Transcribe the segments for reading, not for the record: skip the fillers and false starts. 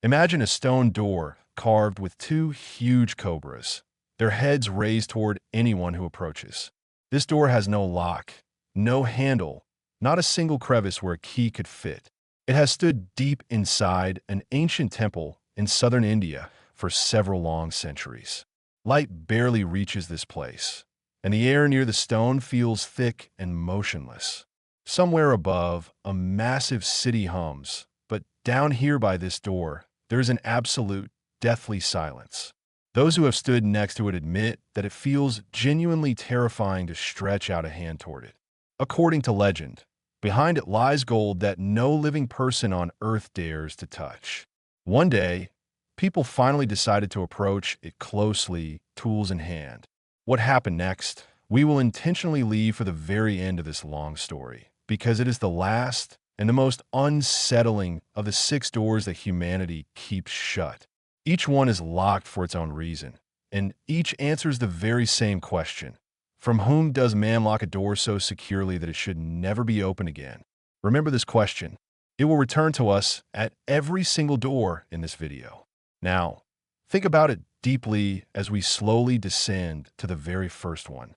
Imagine a stone door carved with two huge cobras, their heads raised toward anyone who approaches. This door has no lock, no handle, not a single crevice where a key could fit. It has stood deep inside an ancient temple in southern India for several long centuries. Light barely reaches this place, and the air near the stone feels thick and motionless. Somewhere above, a massive city hums, but down here by this door, there is an absolute, deathly silence. Those who have stood next to it admit that it feels genuinely terrifying to stretch out a hand toward it. According to legend, behind it lies gold that no living person on earth dares to touch. One day, people finally decided to approach it closely, tools in hand. What happened next? We will intentionally leave for the very end of this long story, because it is the last and the most unsettling of the 6 doors that humanity keeps shut. Each one is locked for its own reason, and each answers the very same question. From whom does man lock a door so securely that it should never be opened again? Remember this question. It will return to us at every single door in this video. Now, think about it deeply as we slowly descend to the very first one.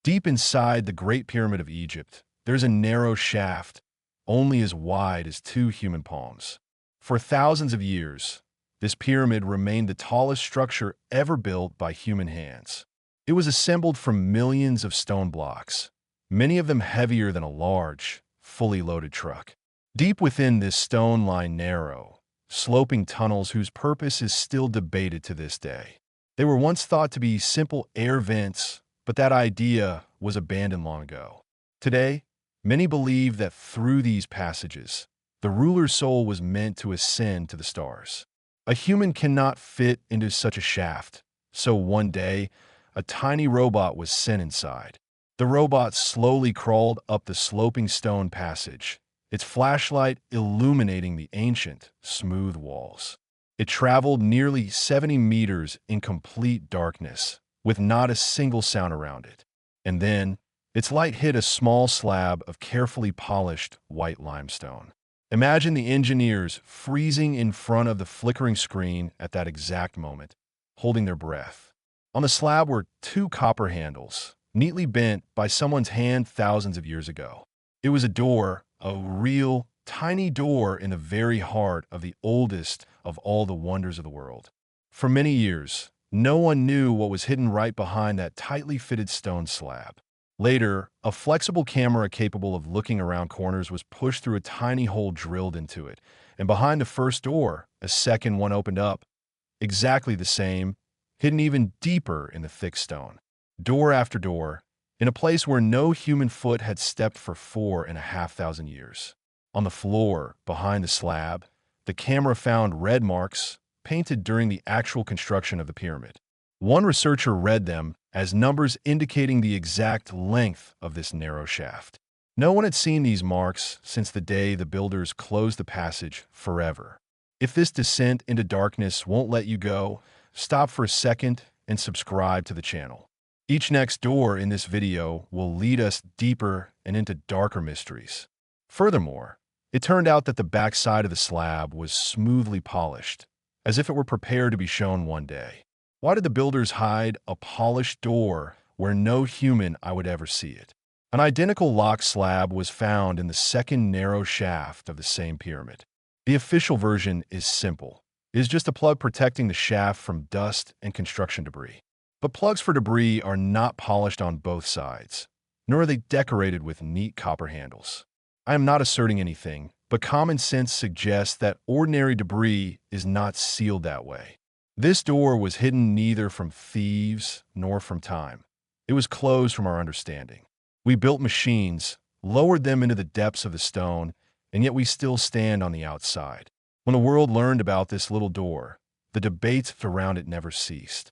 Deep inside the Great Pyramid of Egypt, there's a narrow shaft, only as wide as 2 human palms. For thousands of years, this pyramid remained the tallest structure ever built by human hands. It was assembled from millions of stone blocks, many of them heavier than a large, fully loaded truck. Deep within this stone lie narrow, sloping tunnels whose purpose is still debated to this day. They were once thought to be simple air vents, but that idea was abandoned long ago. Today, many believe that through these passages, the ruler's soul was meant to ascend to the stars. A human cannot fit into such a shaft, so one day, a tiny robot was sent inside. The robot slowly crawled up the sloping stone passage, its flashlight illuminating the ancient, smooth walls. It traveled nearly 70 meters in complete darkness, with not a single sound around it. And then, its light hit a small slab of carefully polished white limestone. Imagine the engineers freezing in front of the flickering screen at that exact moment, holding their breath. On the slab were 2 copper handles, neatly bent by someone's hand thousands of years ago. It was a door, a real, tiny door in the very heart of the oldest of all the wonders of the world. For many years, no one knew what was hidden right behind that tightly fitted stone slab. Later, a flexible camera capable of looking around corners was pushed through a tiny hole drilled into it, and behind the first door, a second one opened up, exactly the same, hidden even deeper in the thick stone. Door after door, in a place where no human foot had stepped for 4,500 years. On the floor, behind the slab, the camera found red marks painted during the actual construction of the pyramid. One researcher read them as numbers indicating the exact length of this narrow shaft. No one had seen these marks since the day the builders closed the passage forever. If this descent into darkness won't let you go, stop for a second and subscribe to the channel. Each next door in this video will lead us deeper and into darker mysteries. Furthermore, it turned out that the backside of the slab was smoothly polished, as if it were prepared to be shown one day. Why did the builders hide a polished door where no human eye would ever see it? An identical lock slab was found in the second narrow shaft of the same pyramid. The official version is simple. It is just a plug protecting the shaft from dust and construction debris. But plugs for debris are not polished on both sides, nor are they decorated with neat copper handles. I am not asserting anything, but common sense suggests that ordinary debris is not sealed that way. This door was hidden neither from thieves nor from time. It was closed from our understanding. We built machines, lowered them into the depths of the stone, and yet we still stand on the outside. When the world learned about this little door, the debates around it never ceased.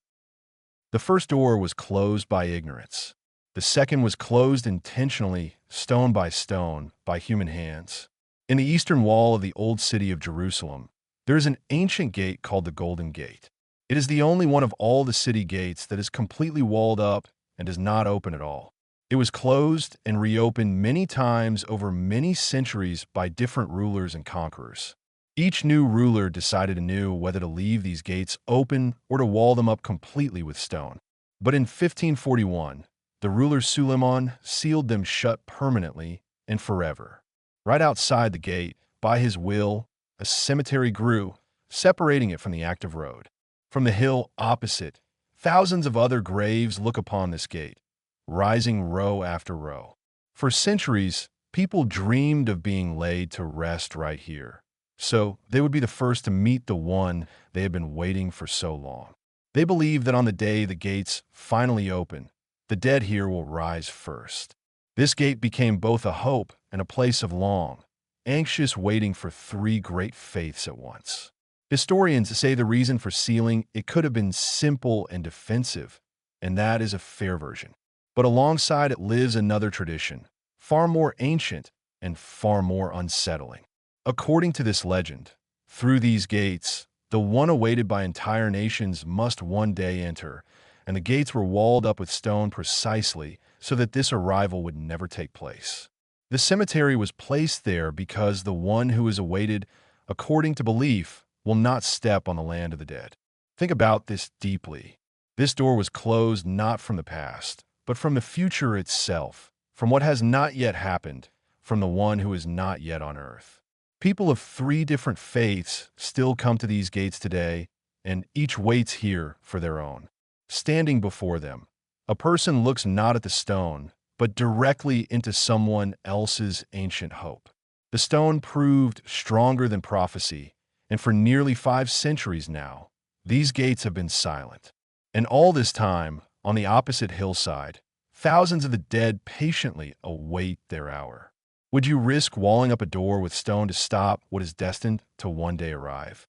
The first door was closed by ignorance. The second was closed intentionally, stone by stone, by human hands. In the eastern wall of the old city of Jerusalem, there is an ancient gate called the Golden Gate. It is the only one of all the city gates that is completely walled up and does not open at all. It was closed and reopened many times over many centuries by different rulers and conquerors. Each new ruler decided anew whether to leave these gates open or to wall them up completely with stone. But in 1541, the ruler Suleiman sealed them shut permanently and forever. Right outside the gate, by his will, a cemetery grew, separating it from the active road. From the hill opposite, thousands of other graves look upon this gate, rising row after row. For centuries, people dreamed of being laid to rest right here, so they would be the first to meet the one they had been waiting for so long. They believe that on the day the gates finally open, the dead here will rise first. This gate became both a hope and a place of long, anxious waiting for three great faiths at once. Historians say the reason for sealing it could have been simple and defensive, and that is a fair version. But alongside it lives another tradition, far more ancient and far more unsettling. According to this legend, through these gates, the one awaited by entire nations must one day enter, and the gates were walled up with stone precisely so that this arrival would never take place. The cemetery was placed there because the one who is awaited, according to belief, will not step on the land of the dead. Think about this deeply. This door was closed not from the past, but from the future itself, from what has not yet happened, from the one who is not yet on earth. People of three different faiths still come to these gates today, and each waits here for their own. Standing before them, a person looks not at the stone, but directly into someone else's ancient hope. The stone proved stronger than prophecy, and for nearly 5 centuries now, these gates have been silent. And all this time, on the opposite hillside, thousands of the dead patiently await their hour. Would you risk walling up a door with stone to stop what is destined to one day arrive?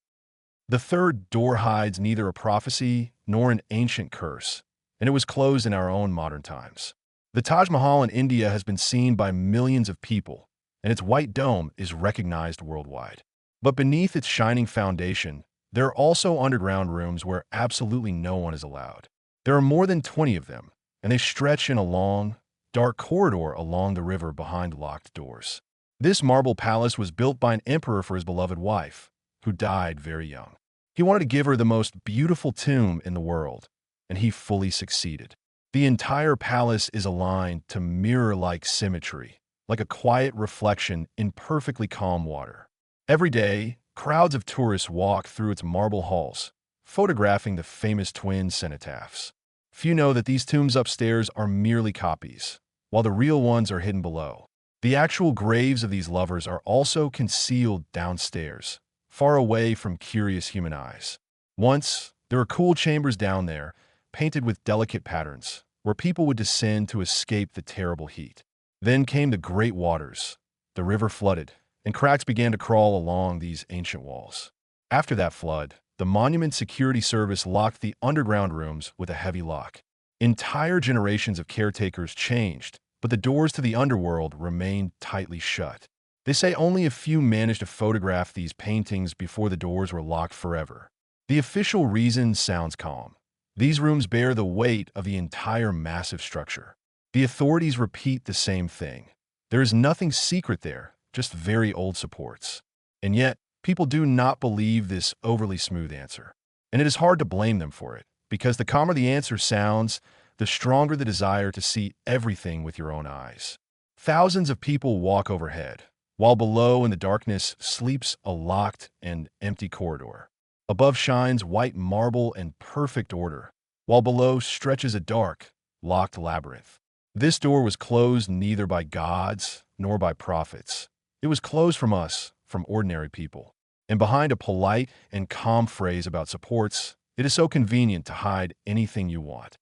The third door hides neither a prophecy nor an ancient curse, and it was closed in our own modern times. The Taj Mahal in India has been seen by millions of people, and its white dome is recognized worldwide. But beneath its shining foundation, there are also underground rooms where absolutely no one is allowed. There are more than 20 of them, and they stretch in a long, dark corridor along the river behind locked doors. This marble palace was built by an emperor for his beloved wife, who died very young. He wanted to give her the most beautiful tomb in the world, and he fully succeeded. The entire palace is aligned to mirror-like symmetry, like a quiet reflection in perfectly calm water. Every day, crowds of tourists walk through its marble halls, photographing the famous twin cenotaphs. Few know that these tombs upstairs are merely copies, while the real ones are hidden below. The actual graves of these lovers are also concealed downstairs, far away from curious human eyes. Once, there were cool chambers down there, painted with delicate patterns, where people would descend to escape the terrible heat. Then came the great waters. The river flooded, and cracks began to crawl along these ancient walls. After that flood, the Monument Security Service locked the underground rooms with a heavy lock. Entire generations of caretakers changed, but the doors to the underworld remained tightly shut. They say only a few managed to photograph these paintings before the doors were locked forever. The official reason sounds calm. These rooms bear the weight of the entire massive structure. The authorities repeat the same thing. There is nothing secret there, just very old supports. And yet, people do not believe this overly smooth answer. And it is hard to blame them for it, because the calmer the answer sounds, the stronger the desire to see everything with your own eyes. Thousands of people walk overhead, while below in the darkness sleeps a locked and empty corridor. Above shines white marble and perfect order, while below stretches a dark, locked labyrinth. This door was closed neither by gods nor by prophets. It was closed from us, from ordinary people. And behind a polite and calm phrase about supports, it is so convenient to hide anything you want.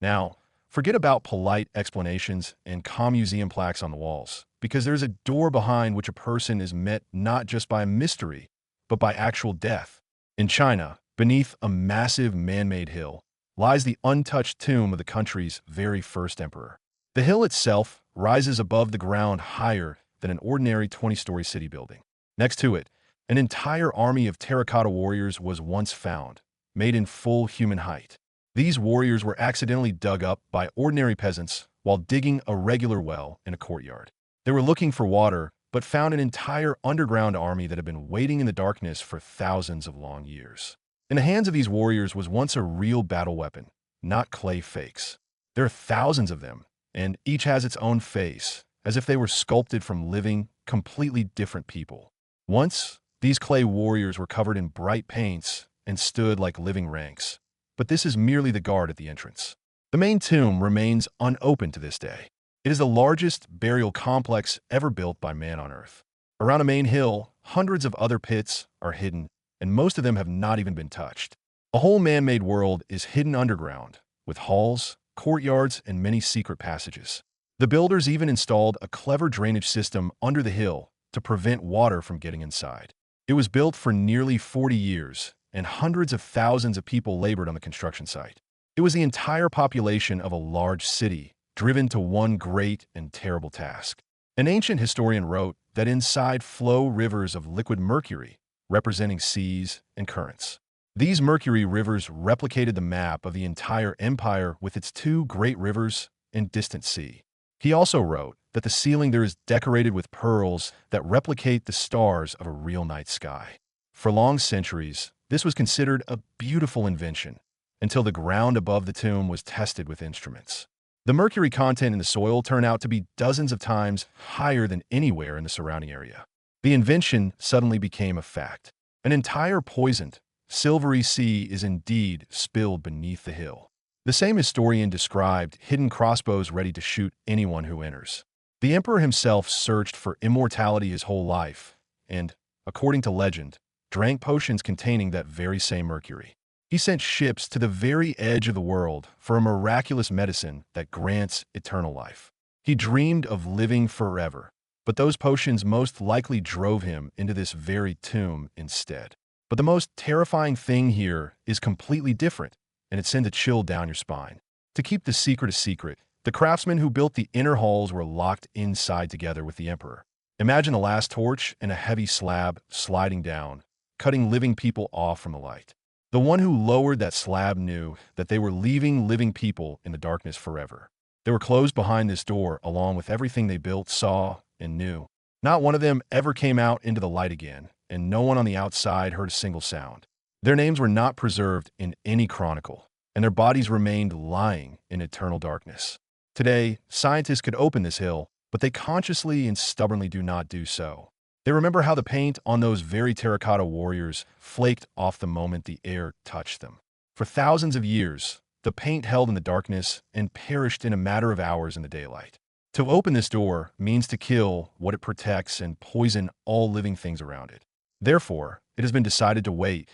Now, forget about polite explanations and calm museum plaques on the walls, because there's a door behind which a person is met not just by a mystery, but by actual death. In China, beneath a massive man-made hill, lies the untouched tomb of the country's very first emperor. The hill itself rises above the ground higher than an ordinary 20-story city building. Next to it, an entire army of terracotta warriors was once found, made in full human height. These warriors were accidentally dug up by ordinary peasants while digging a regular well in a courtyard. They were looking for water, but found an entire underground army that had been waiting in the darkness for thousands of long years. In the hands of these warriors was once a real battle weapon, not clay fakes. There are thousands of them, and each has its own face, as if they were sculpted from living, completely different people. Once, these clay warriors were covered in bright paints and stood like living ranks. But this is merely the guard at the entrance. The main tomb remains unopened to this day. It is the largest burial complex ever built by man on Earth. Around a main hill, hundreds of other pits are hidden, and most of them have not even been touched. A whole man-made world is hidden underground, with halls, courtyards, and many secret passages. The builders even installed a clever drainage system under the hill to prevent water from getting inside. It was built for nearly 40 years, and hundreds of thousands of people labored on the construction site. It was the entire population of a large city, driven to one great and terrible task. An ancient historian wrote that inside flow rivers of liquid mercury, representing seas and currents. These mercury rivers replicated the map of the entire empire with its two great rivers and distant sea. He also wrote that the ceiling there is decorated with pearls that replicate the stars of a real night sky. For long centuries, this was considered a beautiful invention, until the ground above the tomb was tested with instruments. The mercury content in the soil turned out to be dozens of times higher than anywhere in the surrounding area. The invention suddenly became a fact. An entire poisoned, silvery sea is indeed spilled beneath the hill. The same historian described hidden crossbows ready to shoot anyone who enters. The emperor himself searched for immortality his whole life, and, according to legend, drank potions containing that very same mercury. He sent ships to the very edge of the world for a miraculous medicine that grants eternal life. He dreamed of living forever, but those potions most likely drove him into this very tomb instead. But the most terrifying thing here is completely different, and it sends a chill down your spine. To keep the secret a secret, the craftsmen who built the inner halls were locked inside together with the emperor. Imagine the last torch and a heavy slab sliding down, cutting living people off from the light. The one who lowered that slab knew that they were leaving living people in the darkness forever. They were closed behind this door along with everything they built, saw, and knew. Not one of them ever came out into the light again, and no one on the outside heard a single sound. Their names were not preserved in any chronicle, and their bodies remained lying in eternal darkness. Today, scientists could open this hill, but they consciously and stubbornly do not do so. They remember how the paint on those very terracotta warriors flaked off the moment the air touched them. For thousands of years, the paint held in the darkness and perished in a matter of hours in the daylight. To open this door means to kill what it protects and poison all living things around it. Therefore, it has been decided to wait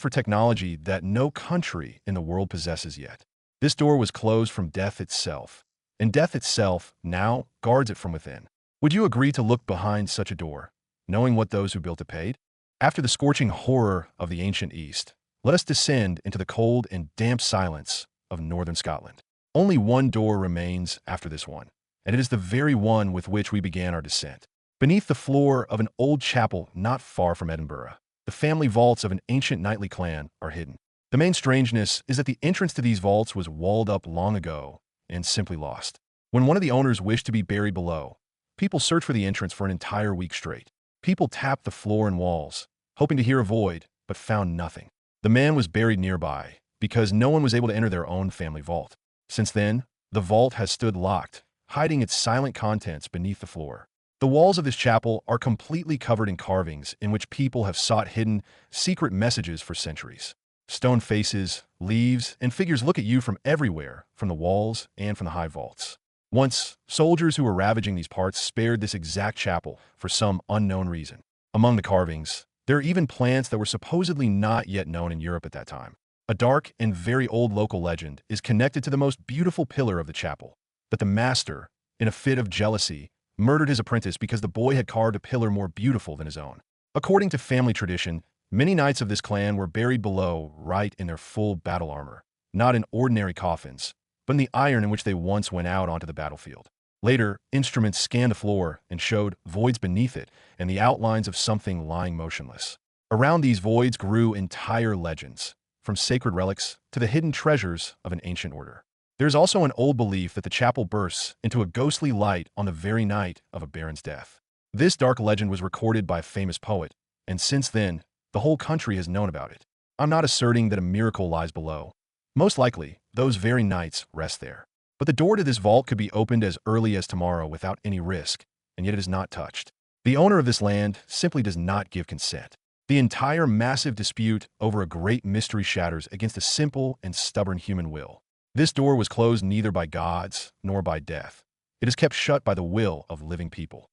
for technology that no country in the world possesses yet. This door was closed from death itself, and death itself now guards it from within. Would you agree to look behind such a door, knowing what those who built it paid? After the scorching horror of the ancient East, let us descend into the cold and damp silence of northern Scotland. Only one door remains after this one, and it is the very one with which we began our descent. Beneath the floor of an old chapel not far from Edinburgh, the family vaults of an ancient knightly clan are hidden. The main strangeness is that the entrance to these vaults was walled up long ago and simply lost. When one of the owners wished to be buried below, people searched for the entrance for an entire week straight. People tapped the floor and walls, hoping to hear a void, but found nothing. The man was buried nearby because no one was able to enter their own family vault. Since then, the vault has stood locked, hiding its silent contents beneath the floor. The walls of this chapel are completely covered in carvings in which people have sought hidden, secret messages for centuries. Stone faces, leaves, and figures look at you from everywhere, from the walls and from the high vaults. Once, soldiers who were ravaging these parts spared this exact chapel for some unknown reason. Among the carvings, there are even plants that were supposedly not yet known in Europe at that time. A dark and very old local legend is connected to the most beautiful pillar of the chapel, that the master, in a fit of jealousy, murdered his apprentice because the boy had carved a pillar more beautiful than his own. According to family tradition, many knights of this clan were buried below right in their full battle armor, not in ordinary coffins, but in the iron in which they once went out onto the battlefield. Later, instruments scanned the floor and showed voids beneath it and the outlines of something lying motionless. Around these voids grew entire legends, from sacred relics to the hidden treasures of an ancient order. There is also an old belief that the chapel bursts into a ghostly light on the very night of a baron's death. This dark legend was recorded by a famous poet, and since then, the whole country has known about it. I'm not asserting that a miracle lies below. Most likely, those very knights rest there. But the door to this vault could be opened as early as tomorrow without any risk, and yet it is not touched. The owner of this land simply does not give consent. The entire massive dispute over a great mystery shatters against a simple and stubborn human will. This door was closed neither by gods nor by death. It is kept shut by the will of living people.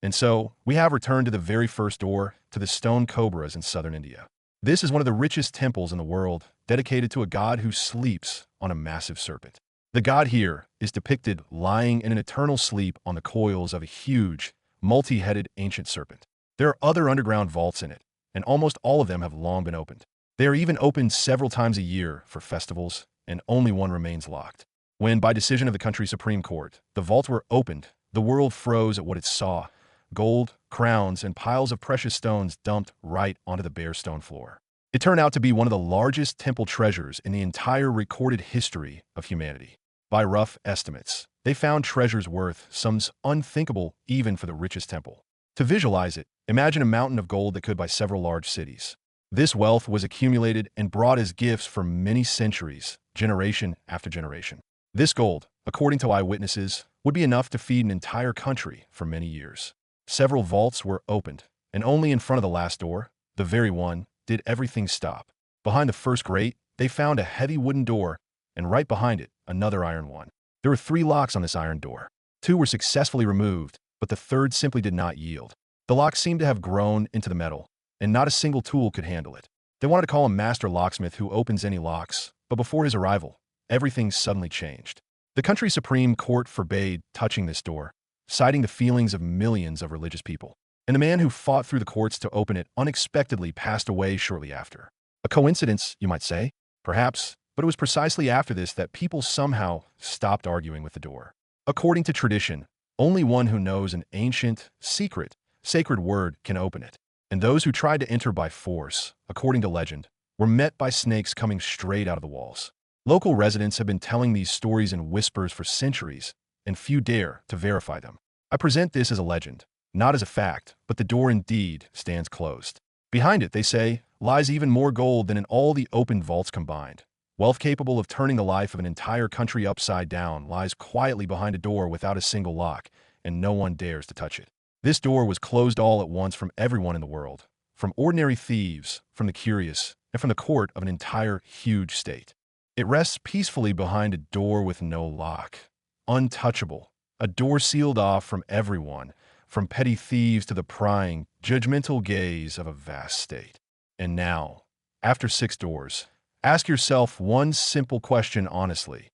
And so, we have returned to the very first door, to the stone cobras in southern India. This is one of the richest temples in the world, dedicated to a god who sleeps on a massive serpent. The god here is depicted lying in an eternal sleep on the coils of a huge, multi-headed ancient serpent. There are other underground vaults in it, and almost all of them have long been opened. They are even opened several times a year for festivals, and only one remains locked. When, by decision of the country's Supreme Court, the vaults were opened, the world froze at what it saw: gold, crowns, and piles of precious stones dumped right onto the bare stone floor. It turned out to be one of the largest temple treasures in the entire recorded history of humanity. By rough estimates, they found treasures worth sums unthinkable even for the richest temple. To visualize it, imagine a mountain of gold that could buy several large cities. This wealth was accumulated and brought as gifts for many centuries, generation after generation. This gold, according to eyewitnesses, would be enough to feed an entire country for many years. Several vaults were opened, and only in front of the last door, the very one, did everything stop. Behind the first grate, they found a heavy wooden door, and right behind it, another iron one. There were 3 locks on this iron door. 2 were successfully removed, but the third simply did not yield. The lock seemed to have grown into the metal, and not a single tool could handle it. They wanted to call a master locksmith who opens any locks, but before his arrival, everything suddenly changed. The country's Supreme Court forbade touching this door, citing the feelings of millions of religious people. And the man who fought through the courts to open it unexpectedly passed away shortly after. A coincidence, you might say? Perhaps, but it was precisely after this that people somehow stopped arguing with the door. According to tradition, only one who knows an ancient, secret, sacred word can open it. And those who tried to enter by force, according to legend, were met by snakes coming straight out of the walls. Local residents have been telling these stories in whispers for centuries, and few dare to verify them. I present this as a legend, not as a fact, but the door indeed stands closed. Behind it, they say, lies even more gold than in all the open vaults combined. Wealth capable of turning the life of an entire country upside down lies quietly behind a door without a single lock, and no one dares to touch it. This door was closed all at once from everyone in the world, from ordinary thieves, from the curious, and from the court of an entire huge state. It rests peacefully behind a door with no lock, untouchable, a door sealed off from everyone, from petty thieves to the prying, judgmental gaze of a vast state. And now, after 6 doors, ask yourself one simple question honestly.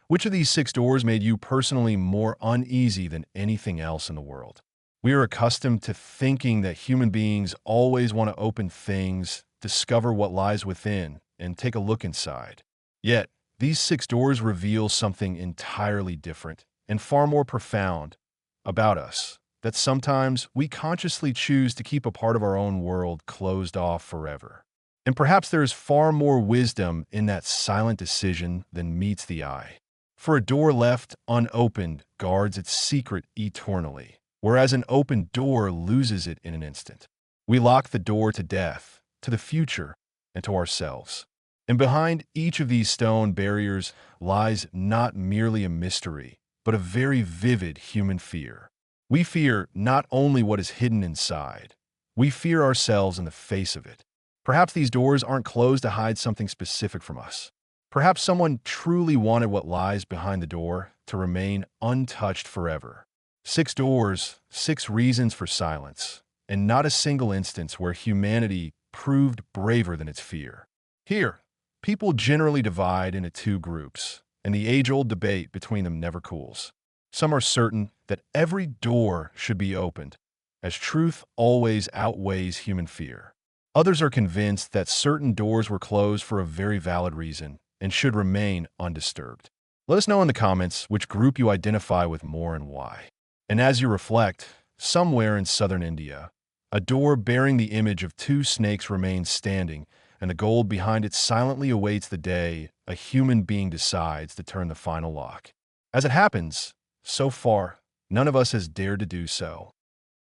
Which of these 6 doors made you personally more uneasy than anything else in the world? We are accustomed to thinking that human beings always want to open things, discover what lies within, and take a look inside. Yet, these 6 doors reveal something entirely different and far more profound about us, that sometimes we consciously choose to keep a part of our own world closed off forever. And perhaps there is far more wisdom in that silent decision than meets the eye. For a door left unopened guards its secret eternally, whereas an open door loses it in an instant. We lock the door to death, to the future, and to ourselves. And behind each of these stone barriers lies not merely a mystery, but a very vivid human fear. We fear not only what is hidden inside, we fear ourselves in the face of it. Perhaps these doors aren't closed to hide something specific from us. Perhaps someone truly wanted what lies behind the door to remain untouched forever. 6 doors, 6 reasons for silence, and not a single instance where humanity proved braver than its fear. Here, people generally divide into 2 groups, and the age-old debate between them never cools. Some are certain that every door should be opened, as truth always outweighs human fear. Others are convinced that certain doors were closed for a very valid reason and should remain undisturbed. Let us know in the comments which group you identify with more and why. And as you reflect, somewhere in southern India, a door bearing the image of 2 snakes remains standing, and the gold behind it silently awaits the day a human being decides to turn the final lock. As it happens, so far, none of us has dared to do so.